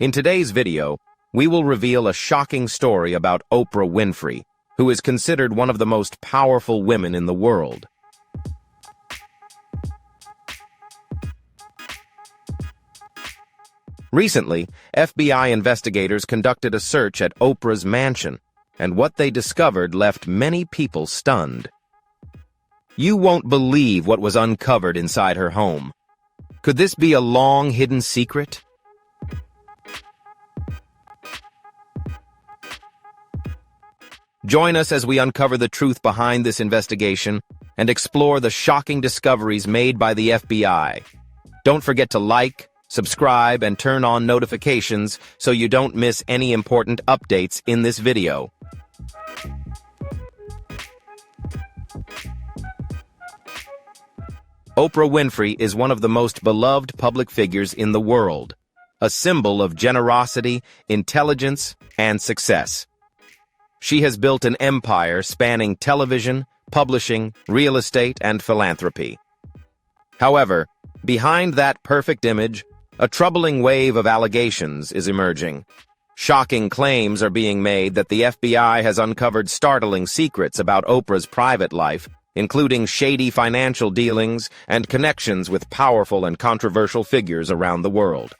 In today's video, we will reveal a shocking story about Oprah Winfrey, who is considered one of the most powerful women in the world. Recently, FBI investigators conducted a search at Oprah's mansion, and what they discovered left many people stunned. You won't believe what was uncovered inside her home. Could this be a long-hidden secret? Join us as we uncover the truth behind this investigation and explore the shocking discoveries made by the FBI. Don't forget to like, subscribe, and turn on notifications so you don't miss any important updates in this video. Oprah Winfrey is one of the most beloved public figures in the world, a symbol of generosity, intelligence, and success. She has built an empire spanning television, publishing, real estate, and philanthropy. However, behind that perfect image, a troubling wave of allegations is emerging. Shocking claims are being made that the FBI has uncovered startling secrets about Oprah's private life, including shady financial dealings and connections with powerful and controversial figures around the world.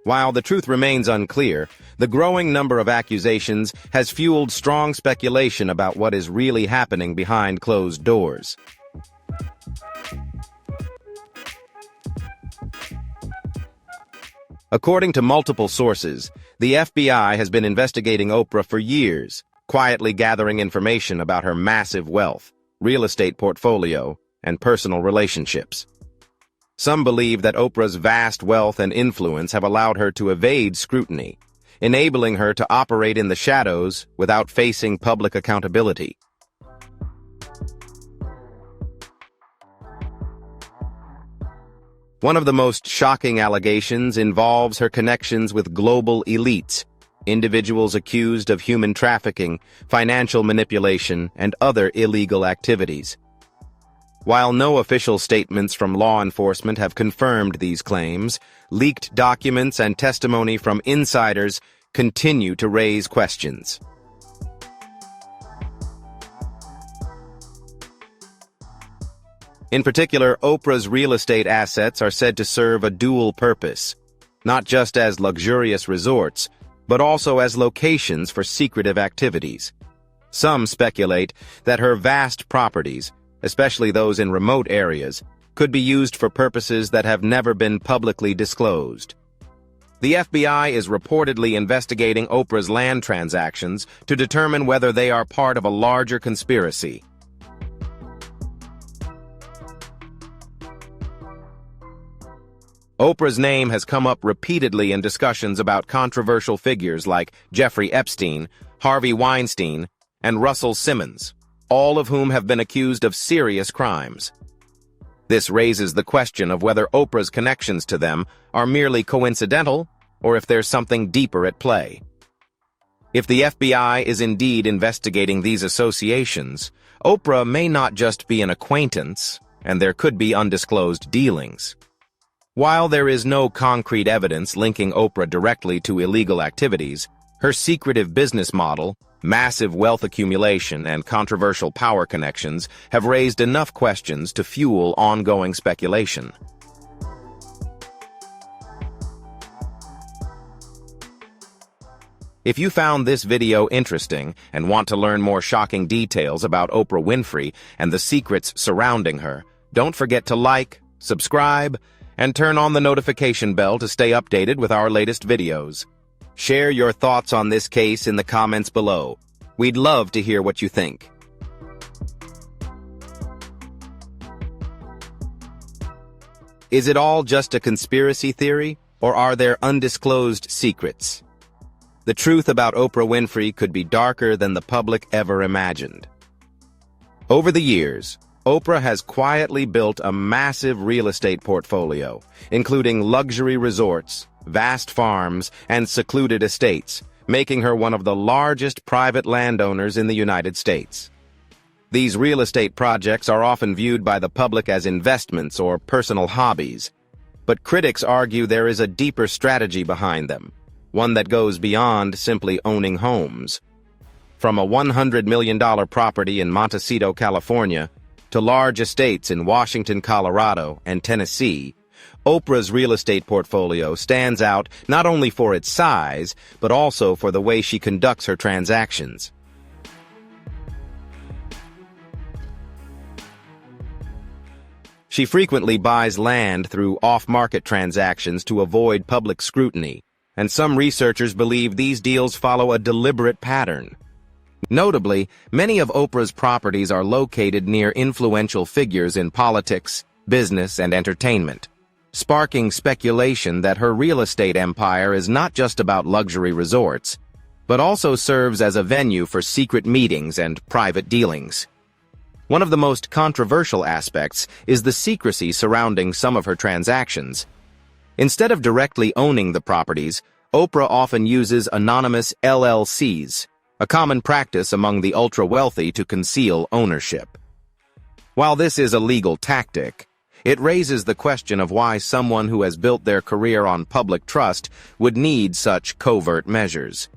While the truth remains unclear, the growing number of accusations has fueled strong speculation about what is really happening behind closed doors. According to multiple sources, the FBI has been investigating Oprah for years, quietly gathering information about her massive wealth, real estate portfolio, and personal relationships. Some believe that Oprah's vast wealth and influence have allowed her to evade scrutiny, enabling her to operate in the shadows without facing public accountability. One of the most shocking allegations involves her connections with global elites, individuals accused of human trafficking, financial manipulation, and other illegal activities. While no official statements from law enforcement have confirmed these claims, leaked documents and testimony from insiders continue to raise questions. In particular, Oprah's real estate assets are said to serve a dual purpose, not just as luxurious resorts, but also as locations for secretive activities. Some speculate that her vast properties, especially those in remote areas, could be used for purposes that have never been publicly disclosed. The FBI is reportedly investigating Oprah's land transactions to determine whether they are part of a larger conspiracy. Oprah's name has come up repeatedly in discussions about controversial figures like Jeffrey Epstein, Harvey Weinstein, and Russell Simmons, all of whom have been accused of serious crimes. This raises the question of whether Oprah's connections to them are merely coincidental or if there's something deeper at play. If the FBI is indeed investigating these associations, Oprah may not just be an acquaintance, and there could be undisclosed dealings. While there is no concrete evidence linking Oprah directly to illegal activities, her secretive business model, massive wealth accumulation, and controversial power connections have raised enough questions to fuel ongoing speculation. If you found this video interesting and want to learn more shocking details about Oprah Winfrey and the secrets surrounding her, don't forget to like, subscribe, and turn on the notification bell to stay updated with our latest videos. Share your thoughts on this case in the comments below. We'd love to hear what you think. Is it all just a conspiracy theory, or are there undisclosed secrets? The truth about Oprah Winfrey could be darker than the public ever imagined. Over the years, Oprah has quietly built a massive real estate portfolio, including luxury resorts, vast farms, and secluded estates, making her one of the largest private landowners in the United States. These real estate projects are often viewed by the public as investments or personal hobbies, but critics argue there is a deeper strategy behind them, one that goes beyond simply owning homes. From a $100 million property in Montecito, California, to large estates in Washington, Colorado, and Tennessee, Oprah's real estate portfolio stands out not only for its size, but also for the way she conducts her transactions. She frequently buys land through off-market transactions to avoid public scrutiny, and some researchers believe these deals follow a deliberate pattern. Notably, many of Oprah's properties are located near influential figures in politics, business, and entertainment, sparking speculation that her real estate empire is not just about luxury resorts, but also serves as a venue for secret meetings and private dealings. One of the most controversial aspects is the secrecy surrounding some of her transactions. Instead of directly owning the properties, Oprah often uses anonymous LLCs, a common practice among the ultra-wealthy to conceal ownership. While this is a legal tactic, it raises the question of why someone who has built their career on public trust would need such covert measures.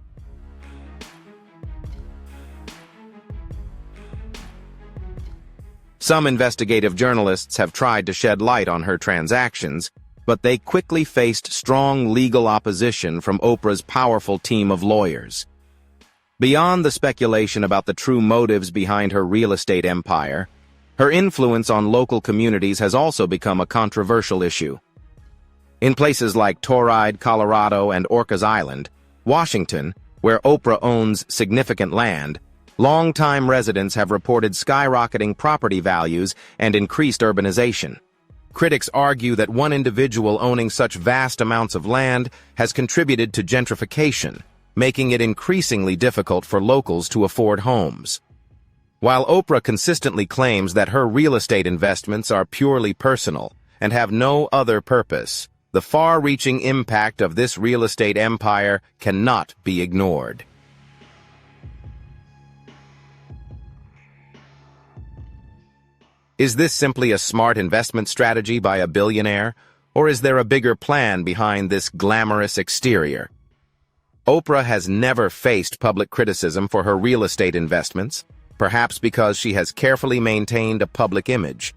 Some investigative journalists have tried to shed light on her transactions, but they quickly faced strong legal opposition from Oprah's powerful team of lawyers. Beyond the speculation about the true motives behind her real estate empire, her influence on local communities has also become a controversial issue. In places like Telluride, Colorado, and Orcas Island, Washington, where Oprah owns significant land, longtime residents have reported skyrocketing property values and increased urbanization. Critics argue that one individual owning such vast amounts of land has contributed to gentrification, making it increasingly difficult for locals to afford homes. While Oprah consistently claims that her real estate investments are purely personal and have no other purpose, the far-reaching impact of this real estate empire cannot be ignored. Is this simply a smart investment strategy by a billionaire, or is there a bigger plan behind this glamorous exterior? Oprah has never faced public criticism for her real estate investments, perhaps because she has carefully maintained a public image.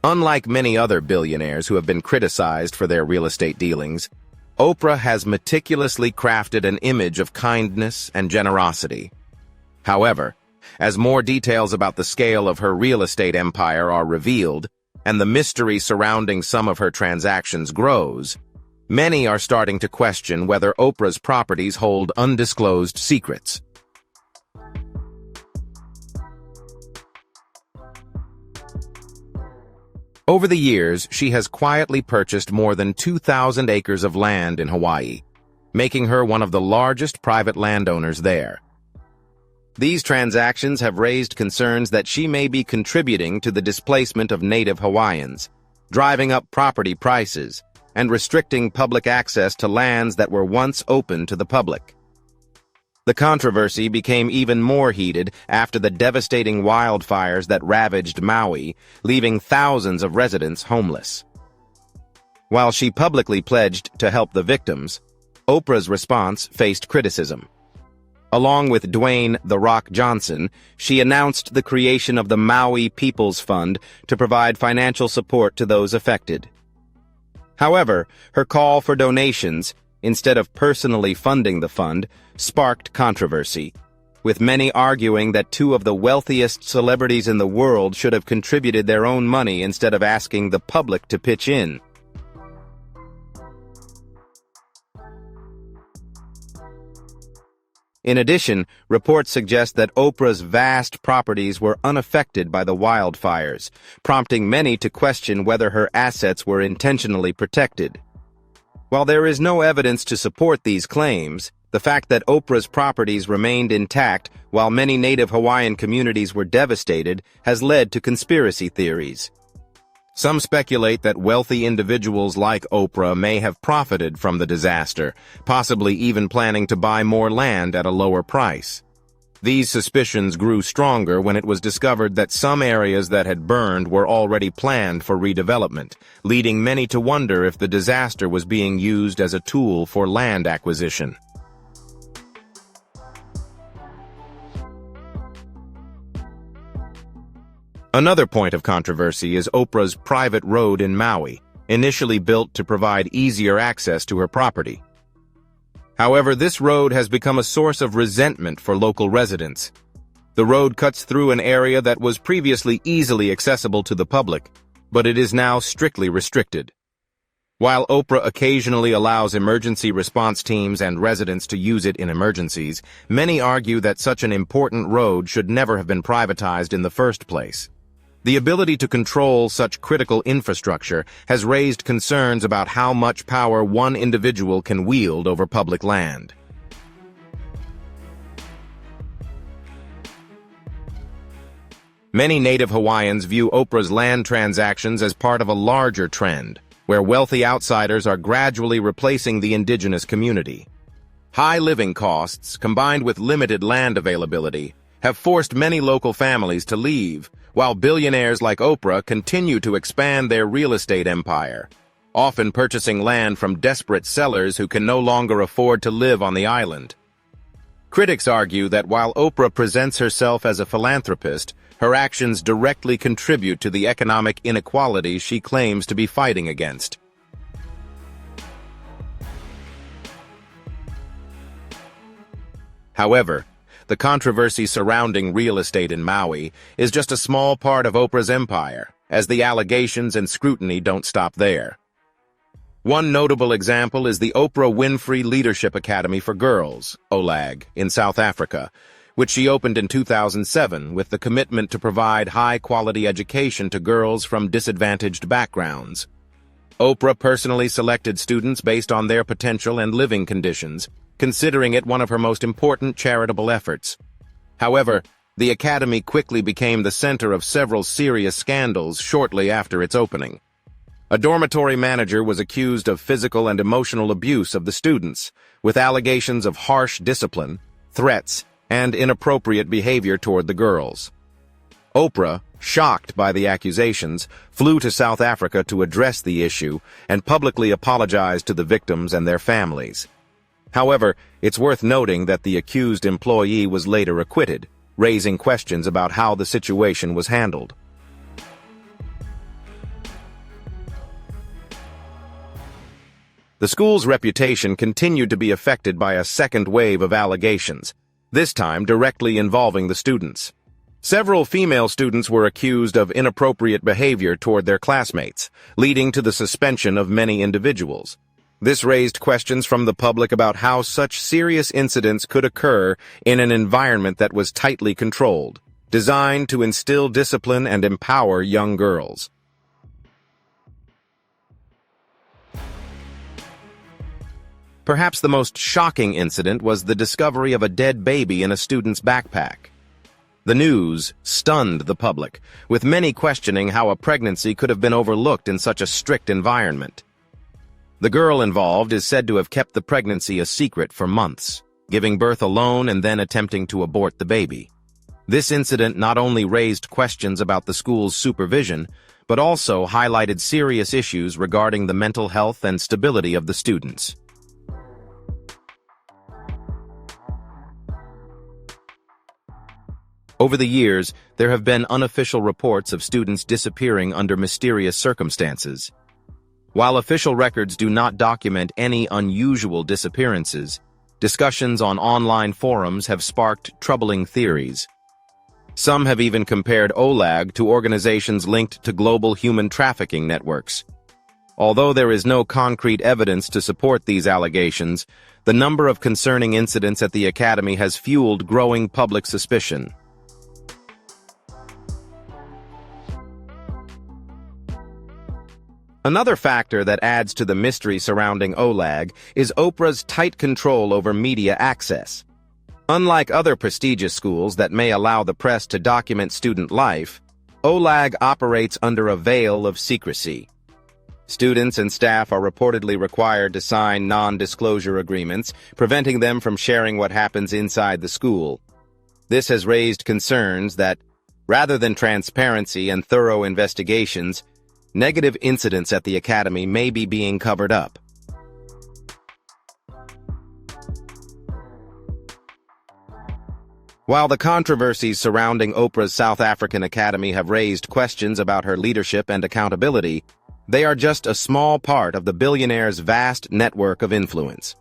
Unlike many other billionaires who have been criticized for their real estate dealings, Oprah has meticulously crafted an image of kindness and generosity. However, as more details about the scale of her real estate empire are revealed, and the mystery surrounding some of her transactions grows, many are starting to question whether Oprah's properties hold undisclosed secrets. Over the years, she has quietly purchased more than 2,000 acres of land in Hawaii, making her one of the largest private landowners there. These transactions have raised concerns that she may be contributing to the displacement of native Hawaiians, driving up property prices, and restricting public access to lands that were once open to the public. The controversy became even more heated after the devastating wildfires that ravaged Maui, leaving thousands of residents homeless. While she publicly pledged to help the victims, Oprah's response faced criticism. Along with Dwayne "The Rock" Johnson, she announced the creation of the Maui People's Fund to provide financial support to those affected. However, her call for donations, instead of personally funding the fund, sparked controversy, with many arguing that two of the wealthiest celebrities in the world should have contributed their own money instead of asking the public to pitch in. In addition, reports suggest that Oprah's vast properties were unaffected by the wildfires, prompting many to question whether her assets were intentionally protected. While there is no evidence to support these claims, the fact that Oprah's properties remained intact while many native Hawaiian communities were devastated has led to conspiracy theories. Some speculate that wealthy individuals like Oprah may have profited from the disaster, possibly even planning to buy more land at a lower price. These suspicions grew stronger when it was discovered that some areas that had burned were already planned for redevelopment, leading many to wonder if the disaster was being used as a tool for land acquisition. Another point of controversy is Oprah's private road in Maui, initially built to provide easier access to her property. However, this road has become a source of resentment for local residents. The road cuts through an area that was previously easily accessible to the public, but it is now strictly restricted. While Oprah occasionally allows emergency response teams and residents to use it in emergencies, many argue that such an important road should never have been privatized in the first place. The ability to control such critical infrastructure has raised concerns about how much power one individual can wield over public land. Many native Hawaiians view Oprah's land transactions as part of a larger trend, where wealthy outsiders are gradually replacing the indigenous community. High living costs, combined with limited land availability, have forced many local families to leave, while billionaires like Oprah continue to expand their real estate empire, often purchasing land from desperate sellers who can no longer afford to live on the island. Critics argue that while Oprah presents herself as a philanthropist, her actions directly contribute to the economic inequality she claims to be fighting against. However, the controversy surrounding real estate in Maui is just a small part of Oprah's empire, as the allegations and scrutiny don't stop there. One notable example is the Oprah Winfrey Leadership Academy for Girls, OLAG, in South Africa, which she opened in 2007 with the commitment to provide high-quality education to girls from disadvantaged backgrounds. Oprah personally selected students based on their potential and living conditions, considering it one of her most important charitable efforts. However, the academy quickly became the center of several serious scandals shortly after its opening. A dormitory manager was accused of physical and emotional abuse of the students, with allegations of harsh discipline, threats, and inappropriate behavior toward the girls. Oprah, shocked by the accusations, flew to South Africa to address the issue and publicly apologized to the victims and their families. However, it's worth noting that the accused employee was later acquitted, raising questions about how the situation was handled. The school's reputation continued to be affected by a second wave of allegations, this time directly involving the students. Several female students were accused of inappropriate behavior toward their classmates, leading to the suspension of many individuals. This raised questions from the public about how such serious incidents could occur in an environment that was tightly controlled, designed to instill discipline and empower young girls. Perhaps the most shocking incident was the discovery of a dead baby in a student's backpack. The news stunned the public, with many questioning how a pregnancy could have been overlooked in such a strict environment. The girl involved is said to have kept the pregnancy a secret for months, giving birth alone and then attempting to abort the baby. This incident not only raised questions about the school's supervision, but also highlighted serious issues regarding the mental health and stability of the students. Over the years, there have been unofficial reports of students disappearing under mysterious circumstances. While official records do not document any unusual disappearances, discussions on online forums have sparked troubling theories. Some have even compared OLAG to organizations linked to global human trafficking networks. Although there is no concrete evidence to support these allegations, the number of concerning incidents at the academy has fueled growing public suspicion. Another factor that adds to the mystery surrounding OLAG is Oprah's tight control over media access. Unlike other prestigious schools that may allow the press to document student life, OLAG operates under a veil of secrecy. Students and staff are reportedly required to sign non-disclosure agreements, preventing them from sharing what happens inside the school. This has raised concerns that, rather than transparency and thorough investigations, negative incidents at the Academy may be being covered up. While the controversies surrounding Oprah's South African Academy have raised questions about her leadership and accountability, they are just a small part of the billionaire's vast network of influence.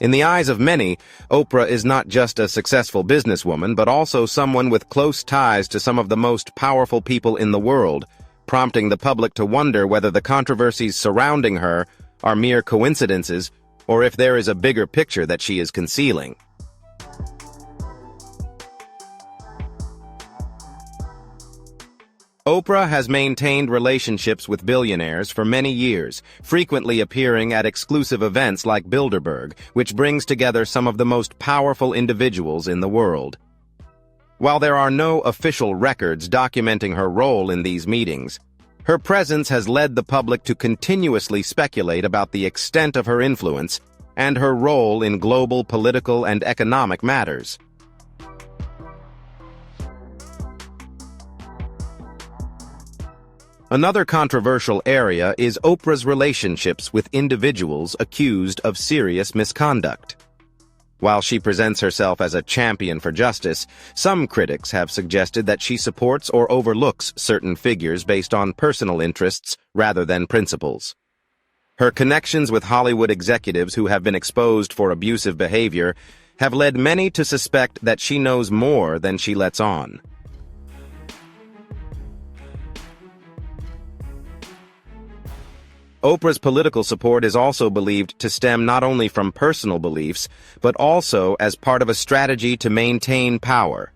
In the eyes of many, Oprah is not just a successful businesswoman, but also someone with close ties to some of the most powerful people in the world, prompting the public to wonder whether the controversies surrounding her are mere coincidences or if there is a bigger picture that she is concealing. Oprah has maintained relationships with billionaires for many years, frequently appearing at exclusive events like Bilderberg, which brings together some of the most powerful individuals in the world. While there are no official records documenting her role in these meetings, her presence has led the public to continuously speculate about the extent of her influence and her role in global political and economic matters. Another controversial area is Oprah's relationships with individuals accused of serious misconduct. While she presents herself as a champion for justice, some critics have suggested that she supports or overlooks certain figures based on personal interests rather than principles. Her connections with Hollywood executives who have been exposed for abusive behavior have led many to suspect that she knows more than she lets on. Oprah's political support is also believed to stem not only from personal beliefs, but also as part of a strategy to maintain power.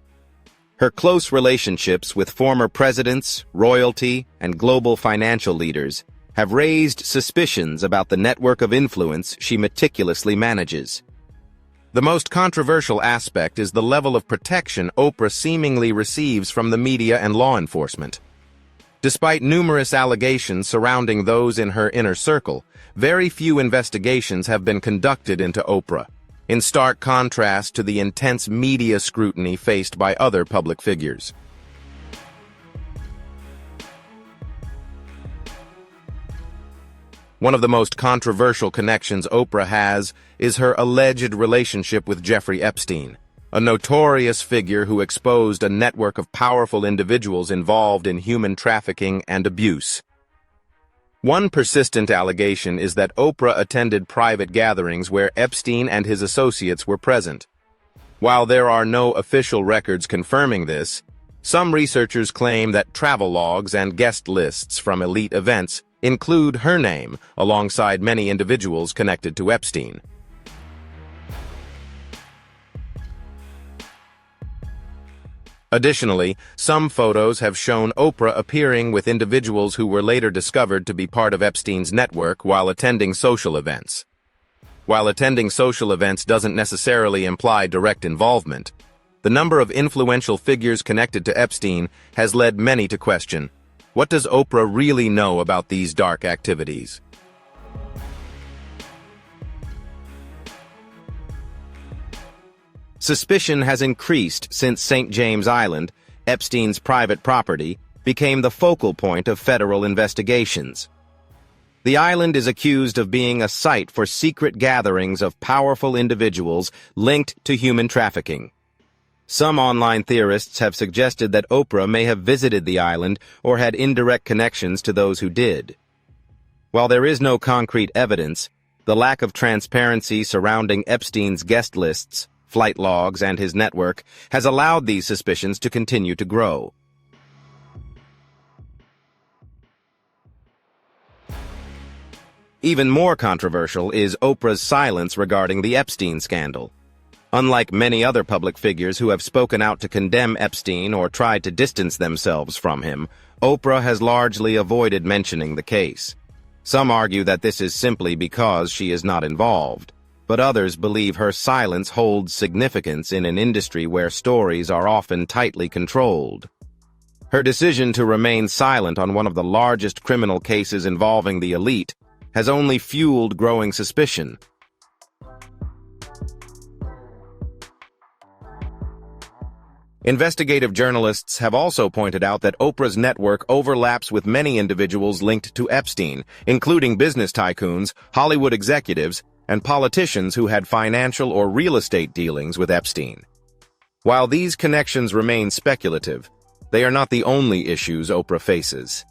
Her close relationships with former presidents, royalty, and global financial leaders have raised suspicions about the network of influence she meticulously manages. The most controversial aspect is the level of protection Oprah seemingly receives from the media and law enforcement. Despite numerous allegations surrounding those in her inner circle, very few investigations have been conducted into Oprah, in stark contrast to the intense media scrutiny faced by other public figures. One of the most controversial connections Oprah has is her alleged relationship with Jeffrey Epstein, a notorious figure who exposed a network of powerful individuals involved in human trafficking and abuse. One persistent allegation is that Oprah attended private gatherings where Epstein and his associates were present. While there are no official records confirming this, some researchers claim that travel logs and guest lists from elite events include her name alongside many individuals connected to Epstein. Additionally, some photos have shown Oprah appearing with individuals who were later discovered to be part of Epstein's network while attending social events. While attending social events doesn't necessarily imply direct involvement, the number of influential figures connected to Epstein has led many to question, what does Oprah really know about these dark activities? Suspicion has increased since St. James Island, Epstein's private property, became the focal point of federal investigations. The island is accused of being a site for secret gatherings of powerful individuals linked to human trafficking. Some online theorists have suggested that Oprah may have visited the island or had indirect connections to those who did. While there is no concrete evidence, the lack of transparency surrounding Epstein's guest lists, flight logs, and his network has allowed these suspicions to continue to grow. Even more controversial is Oprah's silence regarding the Epstein scandal. Unlike many other public figures who have spoken out to condemn Epstein or tried to distance themselves from him, Oprah has largely avoided mentioning the case. Some argue that this is simply because she is not involved, but others believe her silence holds significance in an industry where stories are often tightly controlled. Her decision to remain silent on one of the largest criminal cases involving the elite has only fueled growing suspicion. Investigative journalists have also pointed out that Oprah's network overlaps with many individuals linked to Epstein, including business tycoons, Hollywood executives, and politicians who had financial or real estate dealings with Epstein. While these connections remain speculative, they are not the only issues Oprah faces.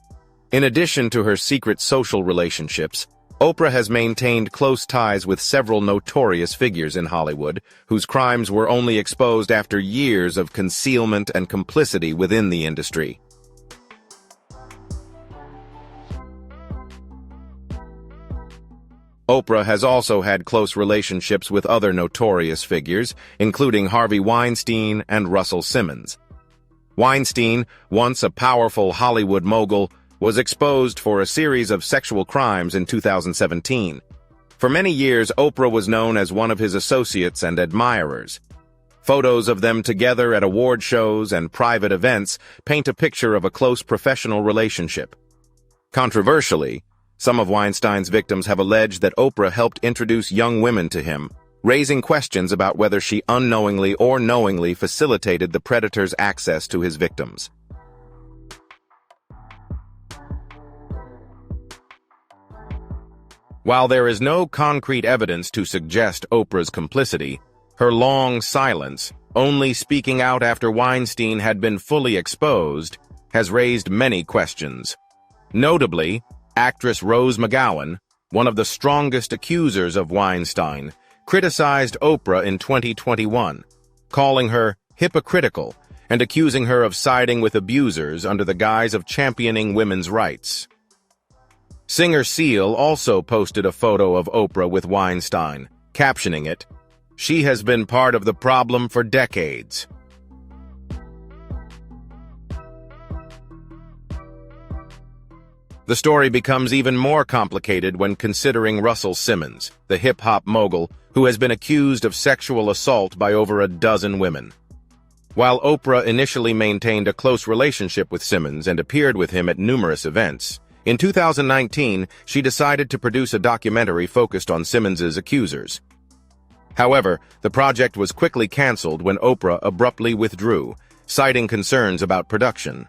In addition to her secret social relationships, Oprah has maintained close ties with several notorious figures in Hollywood, whose crimes were only exposed after years of concealment and complicity within the industry. Oprah has also had close relationships with other notorious figures, including Harvey Weinstein and Russell Simmons. Weinstein, once a powerful Hollywood mogul, was exposed for a series of sexual crimes in 2017. For many years, Oprah was known as one of his associates and admirers. Photos of them together at award shows and private events paint a picture of a close professional relationship. Controversially, some of Weinstein's victims have alleged that Oprah helped introduce young women to him, raising questions about whether she unknowingly or knowingly facilitated the predator's access to his victims. While there is no concrete evidence to suggest Oprah's complicity, her long silence, only speaking out after Weinstein had been fully exposed, has raised many questions. Notably, actress Rose McGowan, one of the strongest accusers of Weinstein, criticized Oprah in 2021, calling her hypocritical and accusing her of siding with abusers under the guise of championing women's rights. Singer Seal also posted a photo of Oprah with Weinstein, captioning it, "She has been part of the problem for decades." The story becomes even more complicated when considering Russell Simmons, the hip-hop mogul, who has been accused of sexual assault by over a dozen women. While Oprah initially maintained a close relationship with Simmons and appeared with him at numerous events, in 2019, she decided to produce a documentary focused on Simmons's accusers. However, the project was quickly canceled when Oprah abruptly withdrew, citing concerns about production.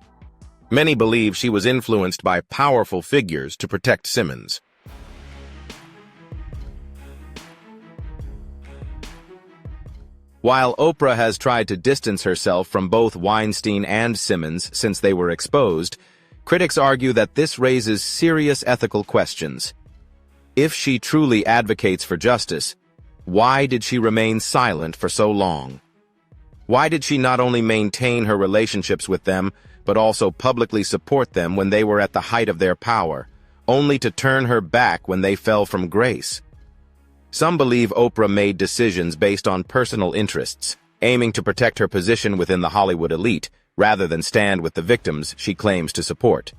Many believe she was influenced by powerful figures to protect Simmons. While Oprah has tried to distance herself from both Weinstein and Simmons since they were exposed, critics argue that this raises serious ethical questions. If she truly advocates for justice, why did she remain silent for so long? Why did she not only maintain her relationships with them, but also publicly support them when they were at the height of their power, only to turn her back when they fell from grace? Some believe Oprah made decisions based on personal interests, aiming to protect her position within the Hollywood elite, rather than stand with the victims she claims to support.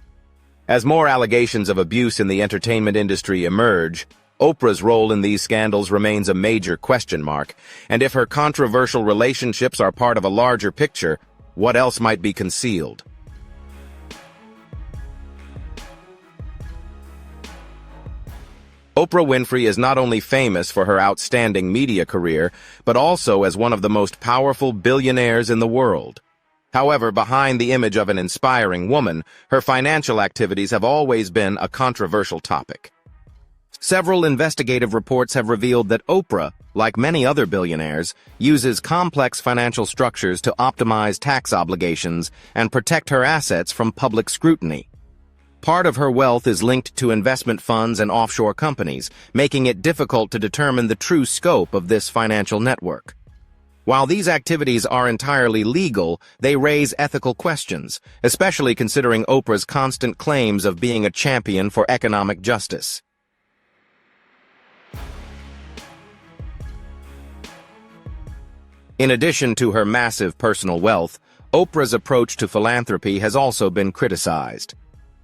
As more allegations of abuse in the entertainment industry emerge, Oprah's role in these scandals remains a major question mark, and if her controversial relationships are part of a larger picture, what else might be concealed? Oprah Winfrey is not only famous for her outstanding media career, but also as one of the most powerful billionaires in the world. However, behind the image of an inspiring woman, her financial activities have always been a controversial topic. Several investigative reports have revealed that Oprah, like many other billionaires, uses complex financial structures to optimize tax obligations and protect her assets from public scrutiny. Part of her wealth is linked to investment funds and offshore companies, making it difficult to determine the true scope of this financial network. While these activities are entirely legal, they raise ethical questions, especially considering Oprah's constant claims of being a champion for economic justice. In addition to her massive personal wealth, Oprah's approach to philanthropy has also been criticized.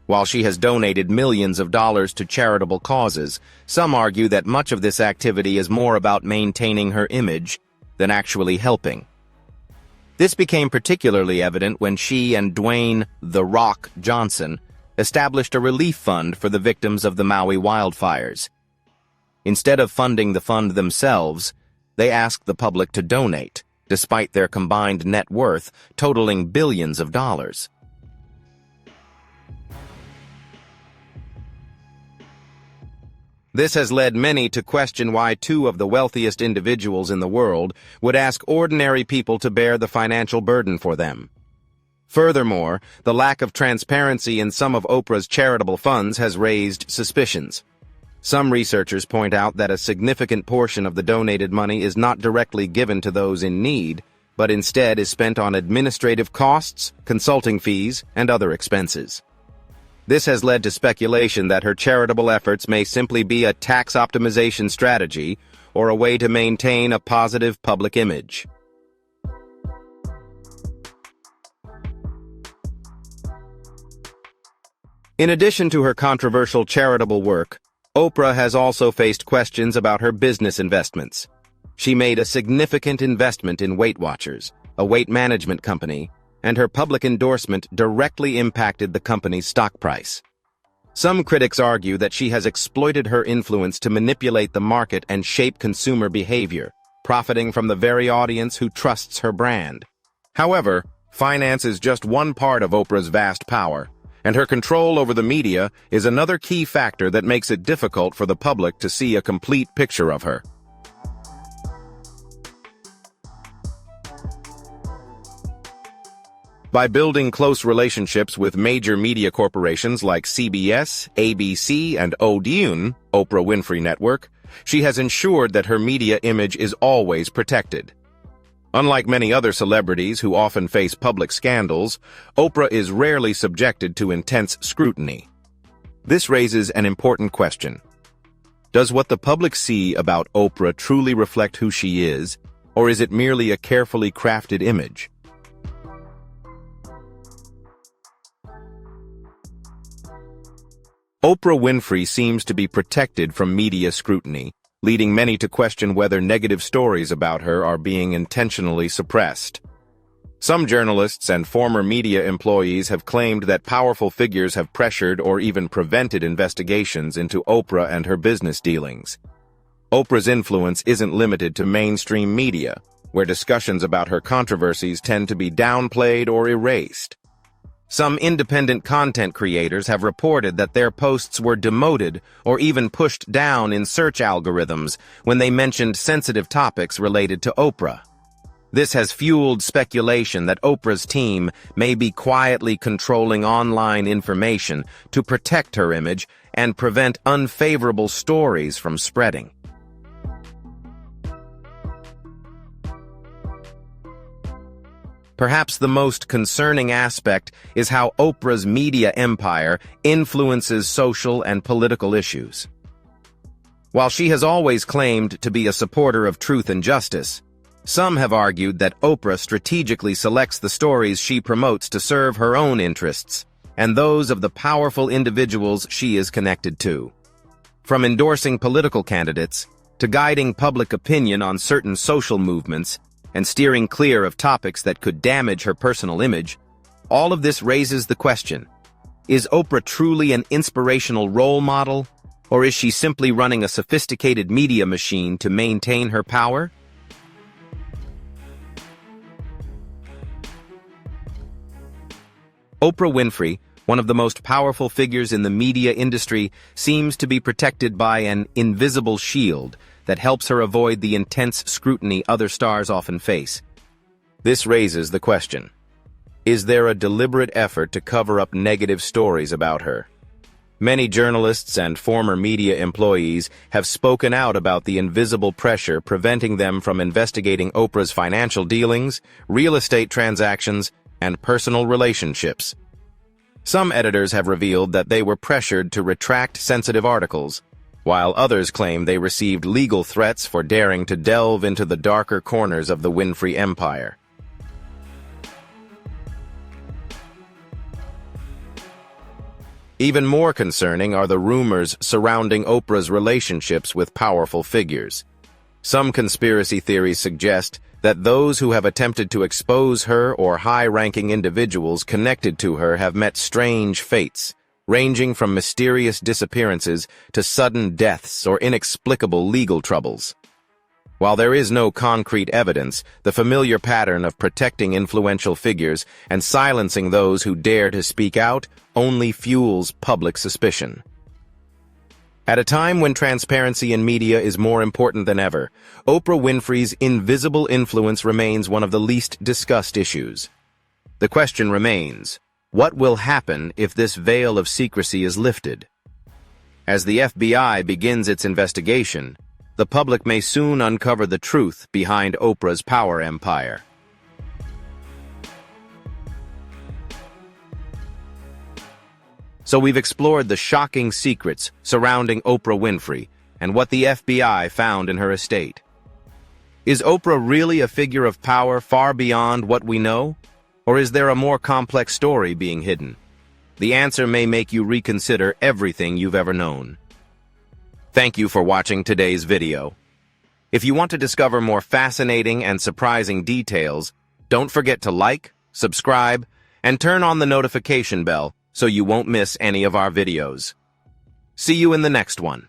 While she has donated millions of dollars to charitable causes, some argue that much of this activity is more about maintaining her image than actually helping. This became particularly evident when she and Dwayne "The Rock" Johnson established a relief fund for the victims of the Maui wildfires. Instead of funding the fund themselves, they asked the public to donate, despite their combined net worth totaling billions of dollars. This has led many to question why two of the wealthiest individuals in the world would ask ordinary people to bear the financial burden for them. Furthermore, the lack of transparency in some of Oprah's charitable funds has raised suspicions. Some researchers point out that a significant portion of the donated money is not directly given to those in need, but instead is spent on administrative costs, consulting fees, and other expenses. This has led to speculation that her charitable efforts may simply be a tax optimization strategy or a way to maintain a positive public image. In addition to her controversial charitable work, Oprah has also faced questions about her business investments. She made a significant investment in Weight Watchers, a weight management company, and her public endorsement directly impacted the company's stock price. Some critics argue that she has exploited her influence to manipulate the market and shape consumer behavior, profiting from the very audience who trusts her brand. However, finance is just one part of Oprah's vast power, and her control over the media is another key factor that makes it difficult for the public to see a complete picture of her. By building close relationships with major media corporations like CBS, ABC, and Odeon, Oprah Winfrey Network, she has ensured that her media image is always protected. Unlike many other celebrities who often face public scandals, Oprah is rarely subjected to intense scrutiny. This raises an important question. Does what the public see about Oprah truly reflect who she is, or is it merely a carefully crafted image? Oprah Winfrey seems to be protected from media scrutiny, leading many to question whether negative stories about her are being intentionally suppressed. Some journalists and former media employees have claimed that powerful figures have pressured or even prevented investigations into Oprah and her business dealings. Oprah's influence isn't limited to mainstream media, where discussions about her controversies tend to be downplayed or erased. Some independent content creators have reported that their posts were demoted or even pushed down in search algorithms when they mentioned sensitive topics related to Oprah. This has fueled speculation that Oprah's team may be quietly controlling online information to protect her image and prevent unfavorable stories from spreading. Perhaps the most concerning aspect is how Oprah's media empire influences social and political issues. While she has always claimed to be a supporter of truth and justice, some have argued that Oprah strategically selects the stories she promotes to serve her own interests and those of the powerful individuals she is connected to. From endorsing political candidates to guiding public opinion on certain social movements, and steering clear of topics that could damage her personal image, all of this raises the question, is Oprah truly an inspirational role model, or is she simply running a sophisticated media machine to maintain her power? Oprah Winfrey, one of the most powerful figures in the media industry, seems to be protected by an invisible shield that helps her avoid the intense scrutiny other stars often face. This raises the question, is there a deliberate effort to cover up negative stories about her? Many journalists and former media employees have spoken out about the invisible pressure preventing them from investigating Oprah's financial dealings, real estate transactions, and personal relationships. Some editors have revealed that they were pressured to retract sensitive articles, while others claim they received legal threats for daring to delve into the darker corners of the Winfrey empire. Even more concerning are the rumors surrounding Oprah's relationships with powerful figures. Some conspiracy theories suggest that those who have attempted to expose her or high-ranking individuals connected to her have met strange fates, ranging from mysterious disappearances to sudden deaths or inexplicable legal troubles. While there is no concrete evidence, the familiar pattern of protecting influential figures and silencing those who dare to speak out only fuels public suspicion. At a time when transparency in media is more important than ever, Oprah Winfrey's invisible influence remains one of the least discussed issues. The question remains, what will happen if this veil of secrecy is lifted? As the FBI begins its investigation, the public may soon uncover the truth behind Oprah's power empire. So we've explored the shocking secrets surrounding Oprah Winfrey and what the FBI found in her estate. Is Oprah really a figure of power far beyond what we know? Or is there a more complex story being hidden? The answer may make you reconsider everything you've ever known. Thank you for watching today's video. If you want to discover more fascinating and surprising details, don't forget to like, subscribe, and turn on the notification bell so you won't miss any of our videos. See you in the next one.